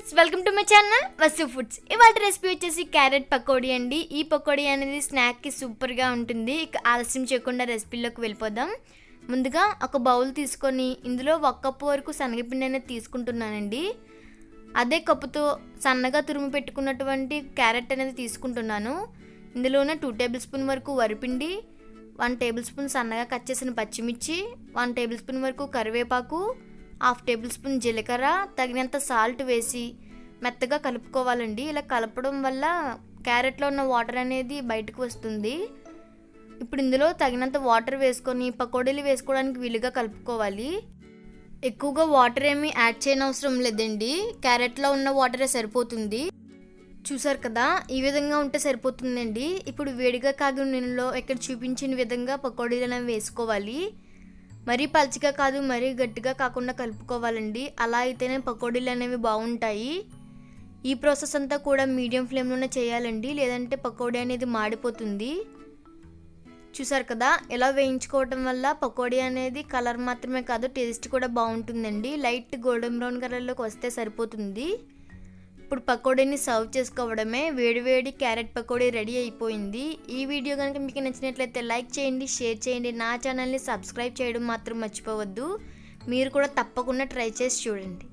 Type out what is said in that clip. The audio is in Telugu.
Friends, welcome to my channel Vasu foods. ఇవాళ రెసిపీ వచ్చేసి క్యారెట్ పకోడీ అండి. ఈ పకోడీ అనేది స్నాక్కి సూపర్గా ఉంటుంది. ఇక ఆలస్యం చేయకుండా రెసిపీలోకి వెళ్ళిపోదాం. ముందుగా ఒక బౌల్ తీసుకొని ఇందులో 1 కప్పు వరకు శనగపిండి అనేది తీసుకుంటున్నానండి. అదే కప్పుతో సన్నగా తురుము పెట్టుకున్నటువంటి క్యారెట్ అనేది తీసుకుంటున్నాను. ఇందులోనే 2 టేబుల్ స్పూన్ వరకు వరిపిండి, 1 టేబుల్ స్పూన్ సన్నగా కట్ చేసిన పచ్చిమిర్చి, 1 టేబుల్ స్పూన్ వరకు కరివేపాకు, 1/2 టేబుల్ స్పూన్ జీలకర్ర, తగినంత సాల్ట్ వేసి మెత్తగా కలుపుకోవాలండి. ఇలా కలపడం వల్ల క్యారెట్లో ఉన్న వాటర్ అనేది బయటకు వస్తుంది. ఇప్పుడు ఇందులో తగినంత వాటర్ వేసుకొని పకోడీలు వేసుకోవడానికి వీలుగా కలుపుకోవాలి. ఎక్కువగా వాటర్ ఏమీ యాడ్ చేయనవసరం లేదండి, క్యారెట్లో ఉన్న వాటరే సరిపోతుంది. చూసారు కదా, ఈ విధంగా ఉంటే సరిపోతుందండి. ఇప్పుడు వేడిగా కాగిన నూనెలో ఇక్కడ చూపించిన విధంగా పకోడీలు అనేవి వేసుకోవాలి. మరీ పల్చగా కాదు, మరీ గట్టిగా కాకుండా కలుపుకోవాలండి. అలా అయితేనే పకోడీలు అనేవి బాగుంటాయి. ఈ ప్రాసెస్ అంతా కూడా మీడియం ఫ్లేమ్లోనే చేయాలండి, లేదంటే పకోడీ అనేది మాడిపోతుంది. చూసారు కదా, ఇలా వేయించుకోవటం వల్ల పకోడీ అనేది కలర్ మాత్రమే కాదు, టేస్ట్ కూడా బాగుంటుందండి. లైట్ గోల్డెన్ బ్రౌన్ కలర్లోకి వస్తే సరిపోతుంది. ఇప్పుడు పకోడీని సర్వ్ చేసుకోవడమే. వేడివేడి క్యారెట్ పకోడీ రెడీ అయిపోయింది. ఈ వీడియో కనుక మీకు నచ్చినట్లయితే లైక్ చేయండి, షేర్ చేయండి. నా ఛానల్ని సబ్స్క్రైబ్ చేయడం మాత్రం మర్చిపోవద్దు. మీరు కూడా తప్పకుండా ట్రై చేసి చూడండి.